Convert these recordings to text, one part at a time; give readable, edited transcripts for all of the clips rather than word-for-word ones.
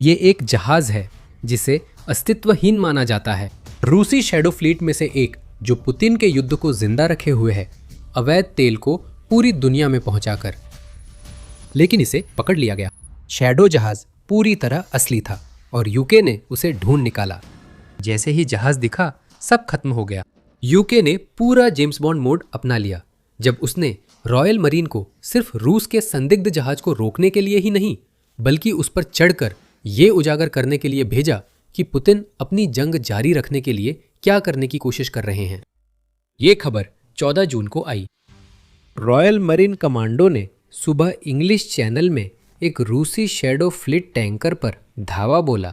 ये एक जहाज है जिसे अस्तित्वहीन माना जाता है। रूसी शैडो फ्लीट में से एक जो पुतिन के युद्ध को जिंदा रखे हुए है, अवैध तेल को पूरी दुनिया में पहुंचाकर। लेकिन इसे पकड़ लिया गया। शैडो जहाज पूरी तरह असली था और यूके ने उसे ढूंढ निकाला। जैसे ही जहाज दिखा, सब खत्म हो गया। यूके ने पूरा जेम्स बॉन्ड मोड अपना लिया जब उसने रॉयल मरीन को सिर्फ रूस के संदिग्ध जहाज को रोकने के लिए ही नहीं, बल्कि उस पर चढ़कर ये उजागर करने के लिए भेजा कि पुतिन अपनी जंग जारी रखने के लिए क्या करने की कोशिश कर रहे हैं। ये खबर 14 जून को आई। रॉयल मरीन कमांडो ने सुबह इंग्लिश चैनल में एक रूसी शैडो फ्लीट टैंकर पर धावा बोला।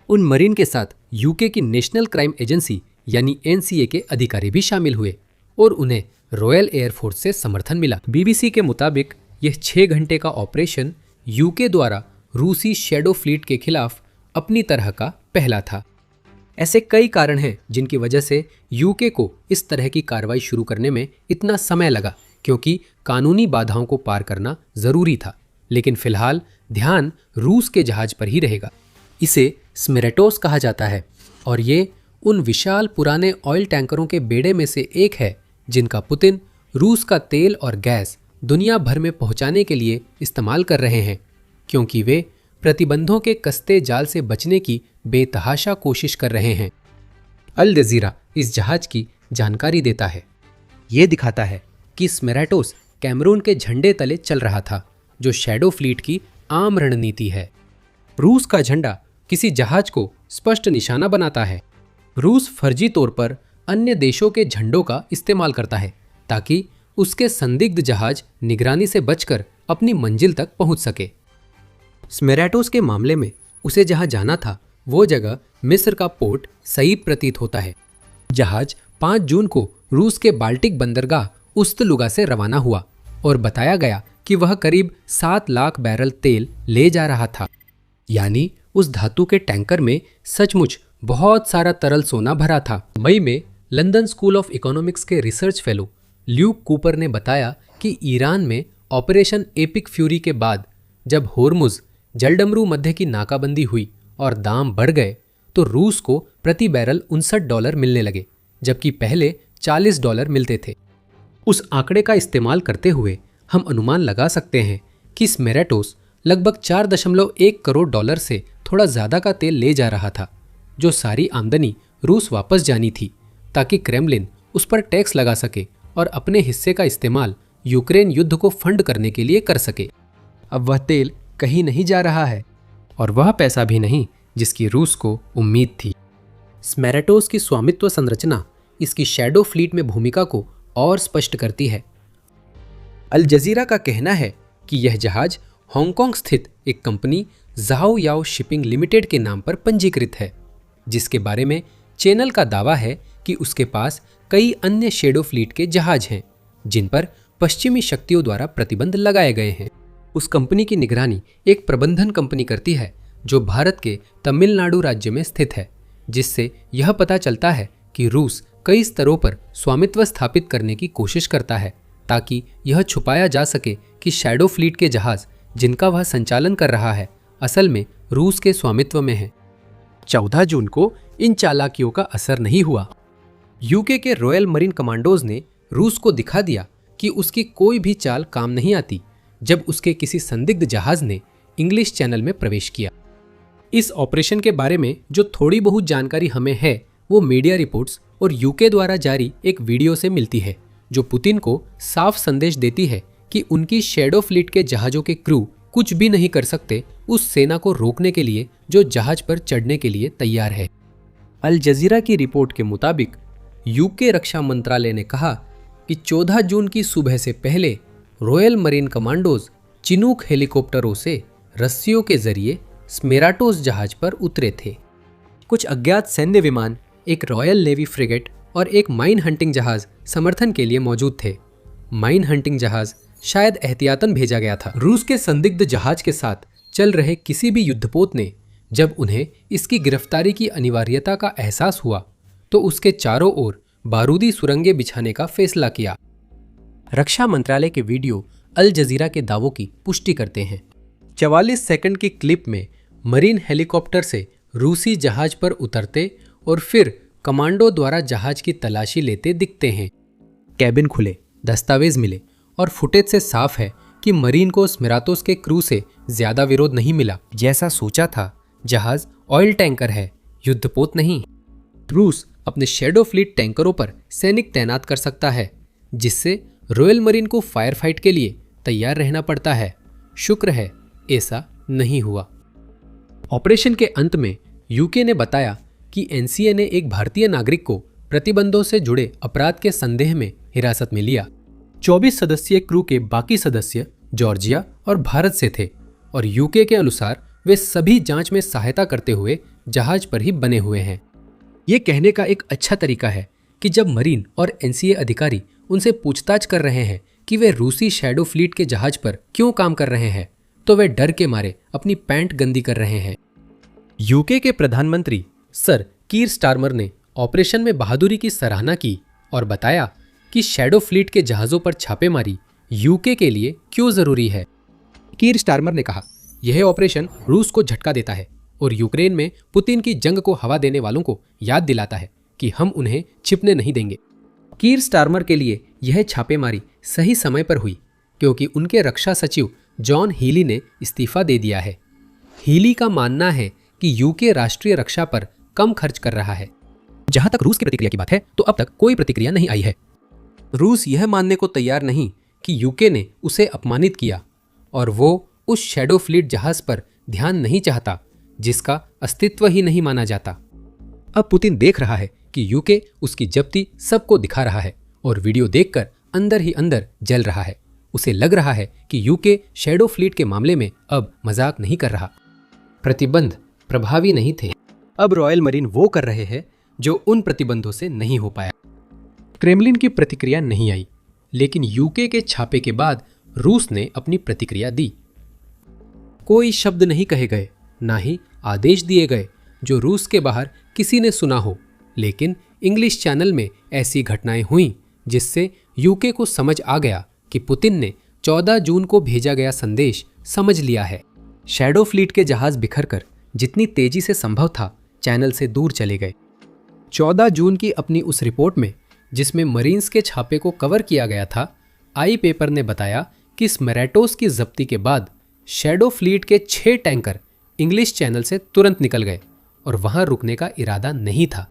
उन मरीन के साथ यूके की नेशनल क्राइम एजेंसी यानी एनसीए के अधिकारी भी शामिल हुए और उन्हें रॉयल एयरफोर्स से समर्थन मिला। बीबीसी के मुताबिक यह 6 घंटे का ऑपरेशन यूके द्वारा रूसी शैडो फ्लीट के खिलाफ अपनी तरह का पहला था। ऐसे कई कारण हैं जिनकी वजह से यूके को इस तरह की कार्रवाई शुरू करने में इतना समय लगा, क्योंकि कानूनी बाधाओं को पार करना जरूरी था। लेकिन फिलहाल ध्यान रूस के जहाज पर ही रहेगा। इसे स्मिरेटोस कहा जाता है और ये उन विशाल पुराने ऑयल टैंकरों के बेड़े में से एक है जिनका पुतिन रूस का तेल और गैस दुनिया भर में पहुंचाने के लिए इस्तेमाल कर रहे हैं, क्योंकि वे प्रतिबंधों के कसते जाल से बचने की बेतहाशा कोशिश कर रहे हैं। अल जजीरा इस जहाज की जानकारी देता है। ये दिखाता है कि स्मिरेटोस कैमरून के झंडे तले चल रहा था, जो शैडो फ्लीट की आम रणनीति है। रूस का झंडा किसी जहाज को स्पष्ट निशाना बनाता है। रूस फर्जी तौर पर अन्य देशों के झंडों का इस्तेमाल करता है ताकि उसके संदिग्ध जहाज निगरानी से बचकर अपनी मंजिल तक पहुंच सके। स्मिरेटोस के मामले में उसे जहां जाना था वो जगह मिस्र का पोर्ट सही प्रतीत होता है। जहाज 5 जून को रूस के बाल्टिक बंदरगाह उस्तलुगा से रवाना हुआ और बताया गया कि वह करीब 7 लाख बैरल तेल ले जा रहा था। यानी उस धातु के टैंकर में सचमुच बहुत सारा तरल सोना भरा था। मई में लंदन स्कूल ऑफ इकोनॉमिक्स के रिसर्च फेलो ल्यूक कूपर ने बताया कि ईरान में ऑपरेशन एपिक फ्यूरी के बाद जब होर्मुज जलडमरू मध्य की नाकाबंदी हुई और दाम बढ़ गए तो रूस को प्रति बैरल $59 मिलने लगे, जबकि पहले $40 मिलते थे। उस आंकड़े का इस्तेमाल करते हुए हम अनुमान लगा सकते हैं कि स्मिरेटोस लगभग $4.1 करोड़ से थोड़ा ज्यादा का तेल ले जा रहा था, जो सारी आमदनी रूस वापस जानी थी ताकि क्रेमलिन उस पर टैक्स लगा सके और अपने हिस्से का इस्तेमाल यूक्रेन युद्ध को फंड करने के लिए कर सके। अब वह तेल कहीं नहीं जा रहा है और वह पैसा भी नहीं जिसकी रूस को उम्मीद थी। स्मिरेटोस की स्वामित्व संरचना इसकी शैडो फ्लीट में भूमिका को और स्पष्ट करती है। अल जजीरा का कहना है कि यह जहाज हांगकांग स्थित एक कंपनी ज़ाओ याओ शिपिंग लिमिटेड के नाम पर पंजीकृत है, जिसके बारे में चैनल का दावा है कि उसके पास कई अन्य शैडो फ्लीट के जहाज हैं जिन पर पश्चिमी शक्तियों द्वारा प्रतिबंध लगाए गए हैं। उस कंपनी की निगरानी एक प्रबंधन कंपनी करती है जो भारत के तमिलनाडु राज्य में स्थित है, जिससे यह पता चलता है कि रूस कई स्तरों पर स्वामित्व स्थापित करने की कोशिश करता है ताकि यह छुपाया जा सके कि शैडो फ्लीट के जहाज जिनका वह संचालन कर रहा है असल में रूस के स्वामित्व में है। 14 जून को इन चालाकियों का असर नहीं हुआ। यूके के रॉयल मरीन कमांडोज ने रूस को दिखा दिया कि उसकी कोई भी चाल काम नहीं आती जब उसके किसी संदिग्ध जहाज ने इंग्लिश चैनल में प्रवेश किया। इस ऑपरेशन के बारे में जो थोड़ी बहुत जानकारी हमें है वो मीडिया रिपोर्ट्स और यूके द्वारा जारी एक वीडियो से मिलती है, जो पुतिन को साफ संदेश देती है कि उनकी शैडो फ्लीट के जहाजों के क्रू कुछ भी नहीं कर सकते उस सेना को रोकने के लिए जो जहाज पर चढ़ने के लिए तैयार है। अल जजीरा की रिपोर्ट के मुताबिक यूके रक्षा मंत्रालय ने कहा कि 14 जून की सुबह से पहले रॉयल मरीन कमांडोज चिनूक हेलीकॉप्टरों से रस्सियों के जरिए स्मिरेटोस जहाज पर उतरे थे। कुछ अज्ञात सैन्य विमान, एक रॉयल नेवी फ्रिगेट और एक माइन हंटिंग जहाज समर्थन के लिए मौजूद थे। माइन हंटिंग जहाज शायद एहतियातन भेजा गया था। रूस के संदिग्ध जहाज के साथ चल रहे किसी भी युद्धपोत ने जब उन्हें इसकी गिरफ्तारी की अनिवार्यता का एहसास हुआ तो उसके चारों ओर बारूदी सुरंगें बिछाने का फैसला किया। रक्षा मंत्रालय के वीडियो अल जजीरा के दावों की पुष्टि करते हैं। 44 सेकंड की क्लिप में मरीन हेलीकॉप्टर से रूसी जहाज पर उतरते और फिर कमांडो द्वारा जहाज की तलाशी लेते दिखते हैं। कैबिन खुले, दस्तावेज मिले और फुटेज से साफ है कि मरीन को स्मिरातोस के क्रू से ज्यादा विरोध नहीं मिला जैसा सोचा था। जहाज ऑयल टैंकर है, युद्धपोत नहीं। रूस अपने शैडो फ्लीट टैंकरों पर सैनिक तैनात कर सकता है, जिससे रॉयल मरीन को फायर फाइट के लिए तैयार रहना पड़ता है। शुक्र है ऐसा नहीं हुआ। ऑपरेशन के अंत में यूके ने बताया कि एनसीए ने एक भारतीय नागरिक को प्रतिबंधों से जुड़े अपराध के संदेह में हिरासत में लिया। 24 सदस्यीय क्रू के बाकी सदस्य जॉर्जिया और भारत से थे और यूके के अनुसार वे सभी जांच में सहायता करते हुए जहाज पर ही बने हुए हैं। ये कहने का एक अच्छा तरीका है कि जब मरीन और एनसीए अधिकारी उनसे पूछताछ कर रहे हैं कि वे रूसी शैडो फ्लीट के जहाज पर क्यों काम कर रहे हैं, तो वे डर के मारे अपनी पैंट गंदी कर रहे हैं। यूके के प्रधानमंत्री सर कीर स्टारमर ने ऑपरेशन में बहादुरी की सराहना की और बताया कि शैडो फ्लीट के जहाज़ों पर छापेमारी यूके के लिए क्यों जरूरी है। कीर स्टारमर ने कहा, यह ऑपरेशन रूस को झटका देता है और यूक्रेन में पुतिन की जंग को हवा देने वालों को याद दिलाता है कि हम उन्हें छिपने नहीं देंगे। कीर स्टारमर के लिए यह छापेमारी सही समय पर हुई क्योंकि उनके रक्षा सचिव जॉन हीली ने इस्तीफा दे दिया है। हीली का मानना है कि यूके राष्ट्रीय रक्षा पर कम खर्च कर रहा है। जहां तक रूस की प्रतिक्रिया की बात है तो अब तक कोई प्रतिक्रिया नहीं आई है। रूस यह मानने को तैयार नहीं कि यूके ने उसे अपमानित किया और वो उस शैडो फ्लीट जहाज पर ध्यान नहीं चाहता जिसका अस्तित्व ही नहीं माना जाता। अब पुतिन देख रहा है कि यूके उसकी जब्ती सबको दिखा रहा है और वीडियो देखकर अंदर ही अंदर जल रहा है। उसे लग रहा है कि यूके शैडो फ्लीट के मामले में अब मजाक नहीं कर रहा। प्रतिबंध प्रभावी नहीं थे। अब रॉयल मरीन वो कर रहे हैं जो उन प्रतिबंधों से नहीं हो पाया। क्रेमलिन की प्रतिक्रिया नहीं आई, लेकिन यूके के छापे के बाद रूस ने अपनी प्रतिक्रिया दी। कोई शब्द नहीं कहे गए, ना ही आदेश दिए गए जो रूस के बाहर किसी ने सुना हो, लेकिन इंग्लिश चैनल में ऐसी घटनाएं हुईं जिससे यूके को समझ आ गया कि पुतिन ने 14 जून को भेजा गया संदेश समझ लिया है। शैडो फ्लीट के जहाज बिखरकर जितनी तेजी से संभव था चैनल से दूर चले गए। 14 जून की अपनी उस रिपोर्ट में, जिसमें मरीन्स के छापे को कवर किया गया था, आई पेपर ने बताया कि स्मेराटोस की जब्ती के बाद शैडो फ्लीट के 6 टैंकर इंग्लिश चैनल से तुरंत निकल गए और वहां रुकने का इरादा नहीं था।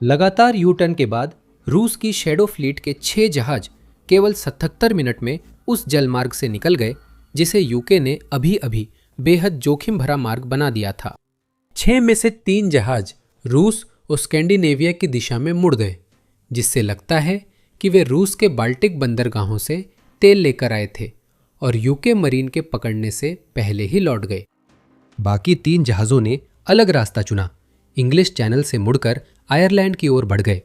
लगातार यू टर्न के बाद रूस की शैडो फ्लीट के 6 जहाज केवल 77 मिनट में उस जलमार्ग से निकल गए जिसे यूके ने अभी अभी बेहद जोखिम भरा मार्ग बना दिया था। 6 में से 3 जहाज रूस और स्कैंडिनेविया की दिशा में मुड़ गए, जिससे लगता है कि वे रूस के बाल्टिक बंदरगाहों से तेल लेकर आए थे और यूके मरीन के पकड़ने से पहले ही लौट गए। बाकी 3 जहाज़ों ने अलग रास्ता चुना, इंग्लिश चैनल से मुड़कर आयरलैंड की ओर बढ़ गए,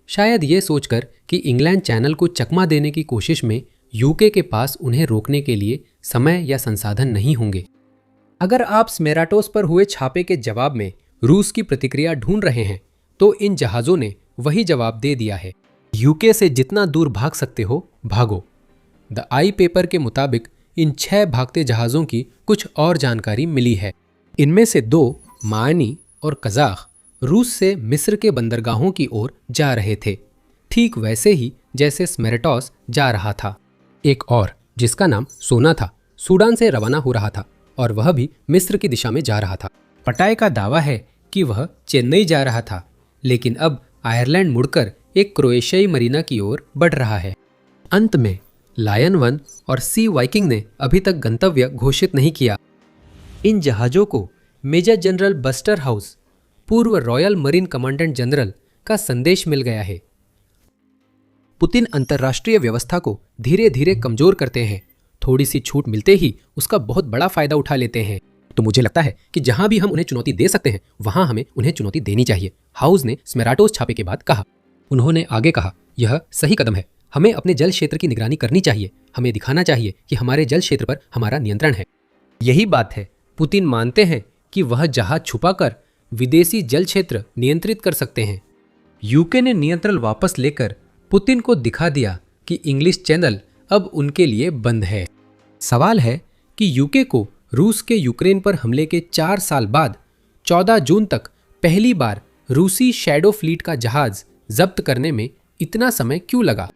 शायद ये सोचकर कि इंग्लैंड चैनल को चकमा देने की कोशिश में यूके के पास उन्हें रोकने के लिए समय या संसाधन नहीं होंगे। अगर आप स्मेराटोस पर हुए छापे के जवाब में रूस की प्रतिक्रिया ढूंढ रहे हैं, तो इन जहाज़ों ने वही जवाब दे दिया है। यूके से जितना दूर भाग सकते हो भागो। द आई पेपर के मुताबिक इन 6 भागते जहाज़ों की कुछ और जानकारी मिली है। इनमें से 2 मानी और कजाख रूस से मिस्र के बंदरगाहों की ओर जा रहे थे, ठीक वैसे ही जैसे स्मेराटोस जा रहा था। एक और, जिसका नाम सोना था, सूडान से रवाना हो रहा था और वह भी मिस्र की दिशा में जा रहा था। पटाए का दावा है कि वह चेन्नई जा रहा था, लेकिन अब आयरलैंड मुड़कर एक क्रोएशियाई मरीना की ओर बढ़ रहा है। अंत में लायन 1 और सी वाइकिंग ने अभी तक गंतव्य घोषित नहीं किया। इन जहाज़ों को मेजर जनरल बस्टर हाउस, पूर्व रॉयल मरीन कमांडेंट जनरल, का संदेश मिल गया है। पुतिन अंतर्राष्ट्रीय व्यवस्था को धीरे धीरे कमजोर करते हैं, थोड़ी सी छूट मिलते ही उसका बहुत बड़ा फायदा उठा लेते हैं। तो मुझे लगता है कि जहां भी हम उन्हें चुनौती दे सकते हैं वहां हमें उन्हें चुनौती देनी चाहिए, हाउस ने स्मेराटोस छापे के बाद कहा। उन्होंने आगे कहा, यह सही कदम है, हमें अपने जल क्षेत्र की निगरानी करनी चाहिए, हमें दिखाना चाहिए कि हमारे जल क्षेत्र पर हमारा नियंत्रण है। यही बात है, पुतिन मानते हैं कि वह जहाज छुपाकर विदेशी जल क्षेत्र नियंत्रित कर सकते हैं। यूके ने नियंत्रण वापस लेकर पुतिन को दिखा दिया कि इंग्लिश चैनल अब उनके लिए बंद है। सवाल है कि यूके को रूस के यूक्रेन पर हमले के 4 साल बाद 14 जून तक पहली बार रूसी शैडो फ्लीट का जहाज जब्त करने में इतना समय क्यों लगा?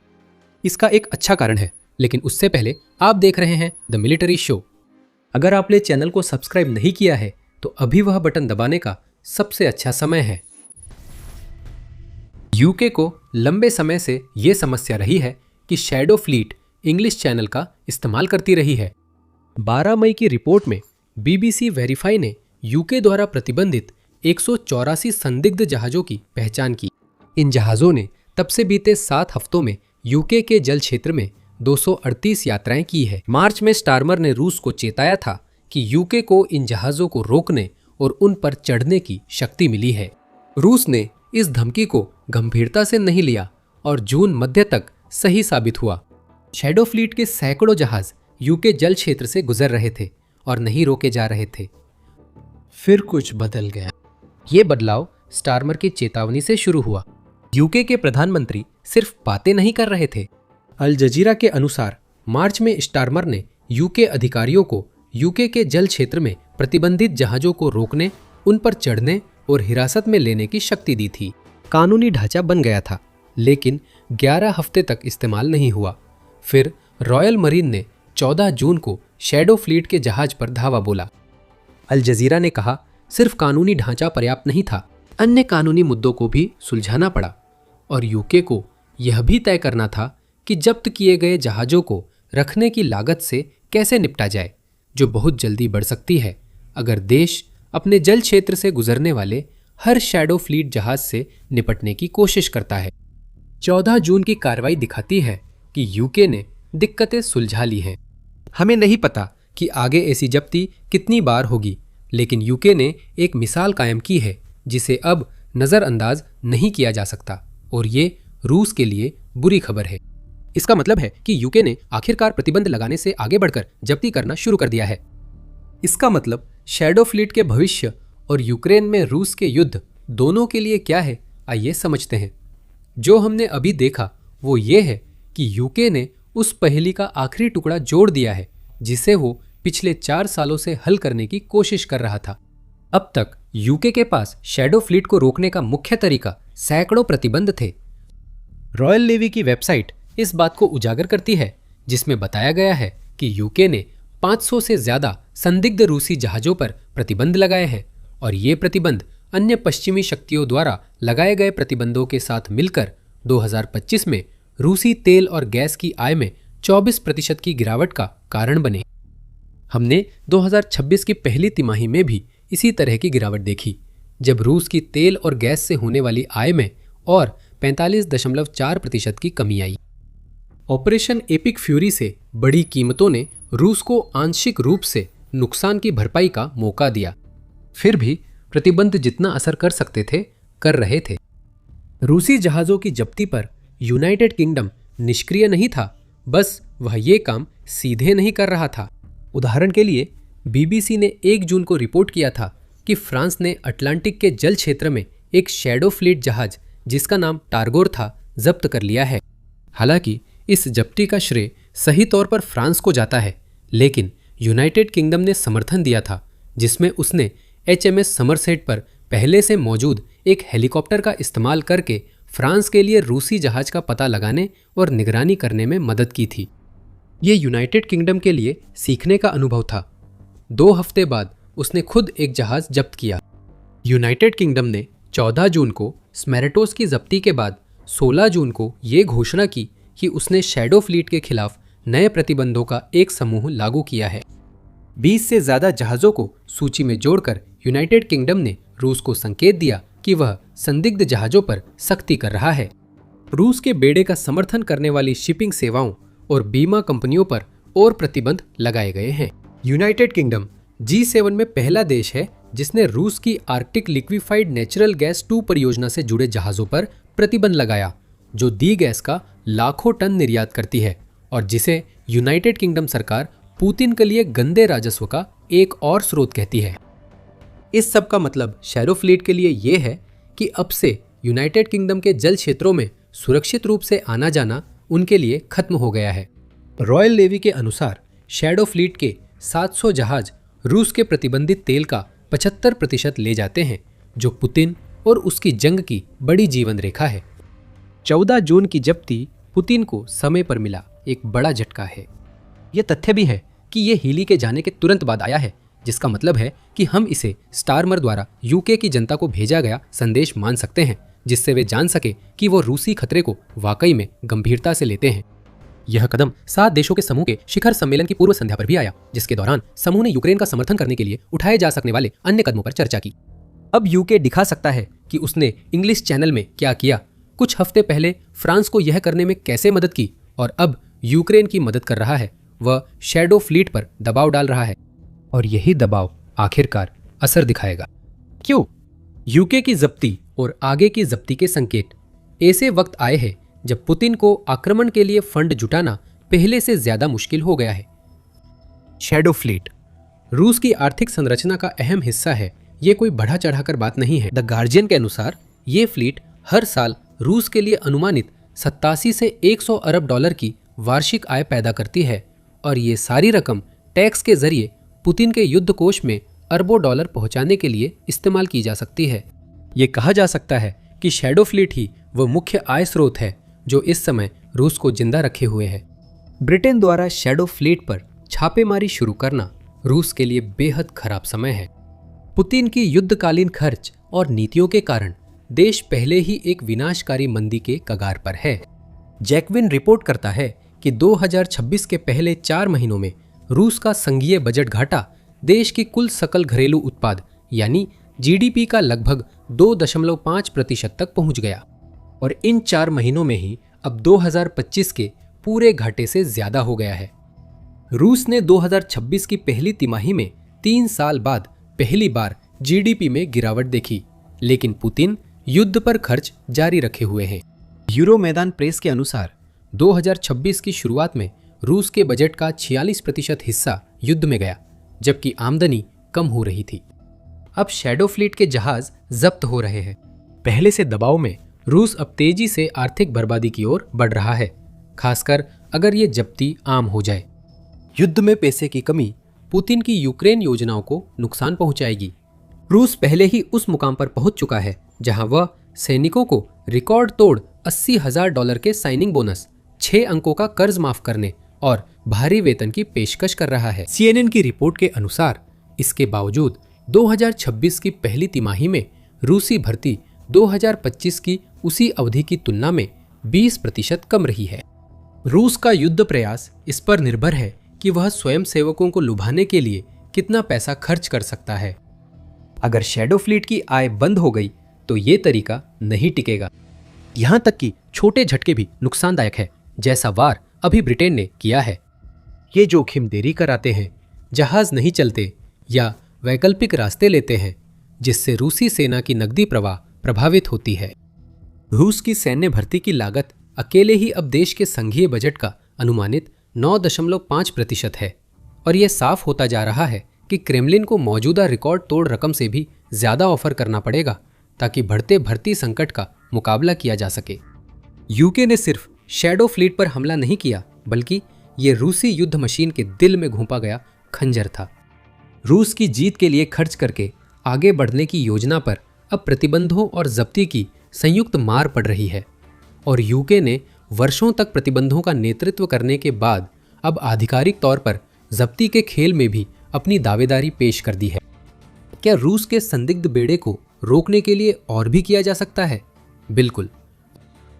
इसका एक अच्छा कारण है, लेकिन उससे पहले आप देख रहे हैं द मिलिट्री शो। अगर आपने चैनल को सब्सक्राइब नहीं किया है तो अभी वह बटन दबाने का सबसे अच्छा समय है। यूके को लंबे समय से यह समस्या रही है कि शैडो फ्लीट इंग्लिश चैनल का इस्तेमाल करती रही है। 12 मई की रिपोर्ट में BBC वेरीफाई ने यूके द्वारा प्रतिबंधित 184 संदिग्ध जहाजों की पहचान की। इन जहाजों ने तब से बीते 7 हफ्तों में यूके के जल क्षेत्र में 238 यात्राएं की है। मार्च में स्टारमर ने रूस को चेताया था कि यूके को इन जहाजों को रोकने और उन पर चढ़ने की शक्ति मिली है। रूस ने इस धमकी को गंभीरता से नहीं लिया और जून मध्य तक सही साबित हुआ। शैडो फ्लीट के सैकड़ों जहाज यूके जल क्षेत्र से गुजर रहे थे और नहीं रोके जा रहे थे। फिर कुछ बदल गया। ये बदलाव स्टारमर की चेतावनी से शुरू हुआ। यूके के प्रधानमंत्री सिर्फ बातें नहीं कर रहे थे। अल जजीरा के अनुसार मार्च में स्टारमर ने यूके अधिकारियों को यूके के जल क्षेत्र में प्रतिबंधित जहाजों को रोकने, उन पर चढ़ने और हिरासत में लेने की शक्ति दी थी। कानूनी ढांचा बन गया था, लेकिन 11 हफ्ते तक इस्तेमाल नहीं हुआ। फिर रॉयल मरीन ने 14 जून को शैडो फ्लीट के जहाज पर धावा बोला। अल जजीरा ने कहा, सिर्फ कानूनी ढांचा पर्याप्त नहीं था, अन्य कानूनी मुद्दों को भी सुलझाना पड़ा और यूके को यह भी तय करना था कि जब्त किए गए जहाजों को रखने की लागत से कैसे निपटा जाए, जो बहुत जल्दी बढ़ सकती है अगर देश अपने जल क्षेत्र से गुजरने वाले हर शैडो फ्लीट जहाज से निपटने की कोशिश करता है। 14 जून की कार्रवाई दिखाती है कि यूके ने दिक्कतें सुलझा ली हैं। हमें नहीं पता कि आगे ऐसी जब्ती कितनी बार होगी, लेकिन यूके ने एक मिसाल कायम की है जिसे अब नज़रअंदाज नहीं किया जा सकता, और ये रूस के लिए बुरी खबर है। इसका मतलब है कि यूके ने आखिरकार प्रतिबंध लगाने से आगे बढ़कर जब्ती करना शुरू कर दिया है। इसका मतलब शैडो फ्लीट के भविष्य और यूक्रेन में रूस के युद्ध दोनों के लिए क्या है, आइए समझते हैं। जो हमने अभी देखा वो ये है कि यूके ने उस पहेली का आखिरी टुकड़ा जोड़ दिया है जिसे वो पिछले 4 सालों से हल करने की कोशिश कर रहा था। अब तक यूके के पास शैडो फ्लीट को रोकने का मुख्य तरीका सैकड़ों प्रतिबंध थे। रॉयल नेवी की वेबसाइट इस बात को उजागर करती है, जिसमें बताया गया है कि यूके ने 500 से ज्यादा संदिग्ध रूसी जहाजों पर प्रतिबंध लगाए हैं और ये प्रतिबंध अन्य पश्चिमी शक्तियों द्वारा लगाए गए प्रतिबंधों के साथ मिलकर 2025 में रूसी तेल और गैस की आय में 24% की गिरावट का कारण बने। हमने 2026 की पहली तिमाही में भी इसी तरह की गिरावट देखी, जब रूस की तेल और गैस से होने वाली आय में और 45.4% की कमी आई। ऑपरेशन एपिक फ्यूरी से बड़ी कीमतों ने रूस को आंशिक रूप से नुकसान की भरपाई का मौका दिया। फिर भी प्रतिबंध जितना असर कर सकते थे, कर रहे थे। रूसी जहाज़ों की जब्ती पर यूनाइटेड किंगडम निष्क्रिय नहीं था, बस वह ये काम सीधे नहीं कर रहा था। उदाहरण के लिए BBC ने 1 जून को रिपोर्ट किया था कि फ्रांस ने अटलांटिक के जल क्षेत्र में एक शैडो फ्लीट जहाज जिसका नाम टारगोर था, जब्त कर लिया है। हालांकि इस जब्ती का श्रेय सही तौर पर फ्रांस को जाता है, लेकिन यूनाइटेड किंगडम ने समर्थन दिया था, जिसमें उसने HMS समरसेट पर पहले से मौजूद एक हेलीकॉप्टर का इस्तेमाल करके फ्रांस के लिए रूसी जहाज का पता लगाने और निगरानी करने में मदद की थी। ये यूनाइटेड किंगडम के लिए सीखने का अनुभव था। 2 हफ्ते बाद उसने खुद एक जहाज जब्त किया। यूनाइटेड किंगडम ने 14 जून को स्मेरेटोस की जब्ती के बाद 16 जून को ये घोषणा की कि उसने शैडो फ्लीट के खिलाफ नए प्रतिबंधों का एक समूह लागू किया है। 20 से ज्यादा जहाजों को सूची में जोड़कर यूनाइटेड किंगडम ने रूस को संकेत दिया कि वह संदिग्ध जहाजों पर सख्ती कर रहा है। रूस के बेड़े का समर्थन करने वाली शिपिंग सेवाओं और बीमा कंपनियों पर और प्रतिबंध लगाए गए हैं। यूनाइटेड किंगडम G7 में पहला देश है जिसने रूस की आर्कटिक लिक्विफाइड नेचुरल गैस 2 परियोजना से जुड़े जहाजों पर प्रतिबंध लगाया, जो दी गैस का लाखों टन निर्यात करती है और जिसे यूनाइटेड किंगडम सरकार पुतिन के लिए गंदे राजस्व का एक और स्रोत कहती है। इस सब का मतलब शैडो फ्लीट के लिए यह है कि अब से यूनाइटेड किंगडम के जल क्षेत्रों में सुरक्षित रूप से आना जाना उनके लिए खत्म हो गया है। रॉयल नेवी के अनुसार शैडो फ्लीट के 700 जहाज रूस के प्रतिबंधित तेल का 75% ले जाते हैं, जो पुतिन और उसकी जंग की बड़ी जीवन रेखा है। 14 जून की जब्ती पुतिन को समय पर मिला एक बड़ा झटका है। यह तथ्य भी है कि यह हीली के जाने के तुरंत बाद आया है, जिसका मतलब है कि हम इसे स्टारमर द्वारा यूके की जनता को भेजा गया संदेश मान सकते हैं, जिससे वे जान सके कि वो रूसी खतरे को वाकई में गंभीरता से लेते हैं। यह कदम 7 देशों के समूह के शिखर सम्मेलन की पूर्व संध्या पर भी आया, जिसके दौरान समूह ने यूक्रेन का समर्थन करने के लिए उठाए जा सकने वाले अन्य कदमों पर चर्चा की। अब यूके दिखा सकता है कि उसने इंग्लिश चैनल में क्या किया। कुछ हफ्ते पहले फ्रांस को यह करने में कैसे मदद की और अब यूक्रेन की मदद कर रहा है। वह शैडो फ्लीट पर दबाव डाल रहा है और यही दबाव आखिरकार असर दिखाएगा। क्यों? यूके की जब्ती और आगे की जब्ती के संकेत ऐसे वक्त आए हैं जब पुतिन को आक्रमण के लिए फंड जुटाना पहले से ज्यादा मुश्किल हो गया है। शैडो फ्लीट रूस की आर्थिक संरचना का अहम हिस्सा है। ये कोई बढ़ा चढ़ाकर बात नहीं है। द गार्जियन के अनुसार ये फ्लीट हर साल रूस के लिए अनुमानित 87 से 100 अरब डॉलर की वार्षिक आय पैदा करती है और ये सारी रकम टैक्स के जरिए पुतिन के युद्ध कोष में अरबों डॉलर पहुंचाने के लिए इस्तेमाल की जा सकती है। ये कहा जा सकता है कि शैडो फ्लीट ही वो मुख्य आय स्रोत है जो इस समय रूस को जिंदा रखे हुए है। ब्रिटेन द्वारा शैडो फ्लीट पर छापेमारी शुरू करना रूस के लिए बेहद खराब समय है। पुतिन की युद्धकालीन खर्च और नीतियों के कारण देश पहले ही एक विनाशकारी मंदी के कगार पर है। जैकविन रिपोर्ट करता है कि 2026 के पहले 4 महीनों में रूस का संघीय बजट घाटा देश की कुल सकल घरेलू उत्पाद यानी जीडीपी का लगभग 2.5% तक पहुंच गया और इन 4 महीनों में ही अब 2025 के पूरे घाटे से ज्यादा हो गया है। रूस ने 2026 की पहली तिमाही में 3 साल बाद पहली बार जीडीपी में गिरावट देखी, लेकिन पुतिन युद्ध पर खर्च जारी रखे हुए हैं। यूरो मैदान प्रेस के अनुसार 2026 की शुरुआत में रूस के बजट का 46% हिस्सा युद्ध में गया, जबकि आमदनी कम हो रही थी। अब शैडो फ्लीट के जहाज जब्त हो रहे हैं। पहले से दबाव में रूस अब तेजी से आर्थिक बर्बादी की ओर बढ़ रहा है, खासकर अगर ये जब्ती आम हो जाए। युद्ध में पैसे की कमी पुतिन की यूक्रेन योजनाओं को नुकसान पहुंचाएगी। रूस पहले ही उस मुकाम पर पहुंच चुका है जहां वह सैनिकों को रिकॉर्ड तोड़ $80,000 के साइनिंग बोनस, 6 अंकों का कर्ज माफ करने और भारी वेतन की पेशकश कर रहा है। CNN की रिपोर्ट के अनुसार इसके बावजूद 2026 की पहली तिमाही में रूसी भर्ती 2025 की उसी अवधि की तुलना में 20% कम रही है। रूस का युद्ध प्रयास इस पर निर्भर है कि वह स्वयं सेवकों को लुभाने के लिए कितना पैसा खर्च कर सकता है। अगर शैडो फ्लीट की आय बंद हो गई तो ये तरीका नहीं टिकेगा। यहां तक कि छोटे झटके भी नुकसानदायक है, जैसा वार अभी ब्रिटेन ने किया है। ये जोखिम देरी कराते हैं, जहाज नहीं चलते या वैकल्पिक रास्ते लेते हैं, जिससे रूसी सेना की नकदी प्रवाह प्रभावित होती है। रूस की सैन्य भर्ती की लागत अकेले ही अब देश के संघीय बजट का अनुमानित 9.5% है और यह साफ होता जा रहा है कि क्रेमलिन को मौजूदा रिकॉर्ड तोड़ रकम से भी ज्यादा ऑफर करना पड़ेगा ताकि बढ़ते भर्ती संकट का मुकाबला किया जा सके। यूके ने सिर्फ शैडो फ्लीट पर हमला नहीं किया, बल्कि ये रूसी युद्ध मशीन के दिल में घोंपा गया खंजर था। रूस की जीत के लिए खर्च करके आगे बढ़ने की योजना पर अब प्रतिबंधों और जब्ती की संयुक्त मार पड़ रही है और यूके ने वर्षों तक प्रतिबंधों का नेतृत्व करने के बाद अब आधिकारिक तौर पर जब्ती के खेल में भी अपनी दावेदारी पेश कर दी है। क्या रूस के संदिग्ध बेड़े को रोकने के लिए और भी किया जा सकता है? बिल्कुल।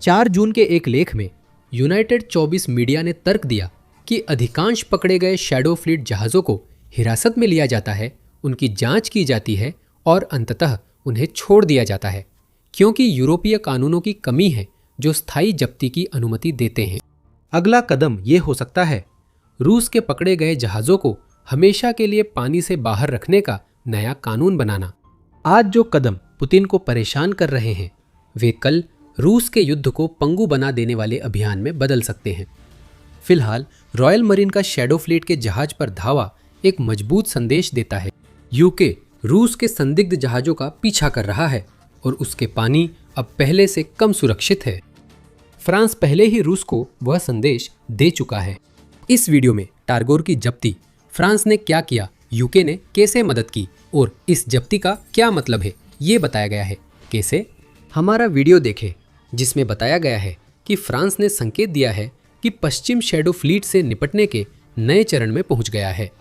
4 जून के एक लेख में यूनाइटेड 24 मीडिया ने तर्क दिया कि अधिकांश पकड़े गए शैडो फ्लीट जहाज़ों को हिरासत में लिया जाता है, उनकी जांच की जाती है और अंततः उन्हें छोड़ दिया जाता है, क्योंकि यूरोपीय कानूनों की कमी है जो स्थायी जब्ती की अनुमति देते हैं। अगला कदम ये हो सकता है रूस के पकड़े गए जहाज़ों को हमेशा के लिए पानी से बाहर रखने का नया कानून बनाना। आज जो कदम पुतिन को परेशान कर रहे हैं, वे कल रूस के युद्ध को पंगु बना देने वाले अभियान में बदल सकते हैं। फिलहाल रॉयल मरीन का शैडो फ्लीट के जहाज पर धावा एक मजबूत संदेश देता है। यूके रूस के संदिग्ध जहाज़ों का पीछा कर रहा है और उसके पानी अब पहले से कम सुरक्षित है। फ्रांस पहले ही रूस को वह संदेश दे चुका है। इस वीडियो में टारगोर की जब्ती, फ्रांस ने क्या किया, यूके ने कैसे मदद की और इस जब्ती का क्या मतलब है, ये बताया गया है। कैसे? हमारा वीडियो देखें जिसमें बताया गया है कि फ्रांस ने संकेत दिया है कि पश्चिम शैडो फ्लीट से निपटने के नए चरण में पहुंच गया है।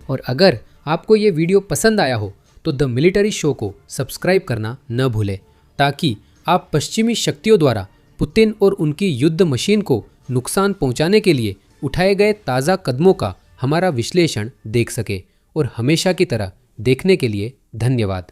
और अगर आपको ये वीडियो पसंद आया हो तो द मिलिट्री शो को सब्सक्राइब करना न भूलें, ताकि आप पश्चिमी शक्तियों द्वारा पुतिन और उनकी युद्ध मशीन को नुकसान पहुंचाने के लिए उठाए गए ताज़ा कदमों का हमारा विश्लेषण देख सके। और हमेशा की तरह देखने के लिए धन्यवाद।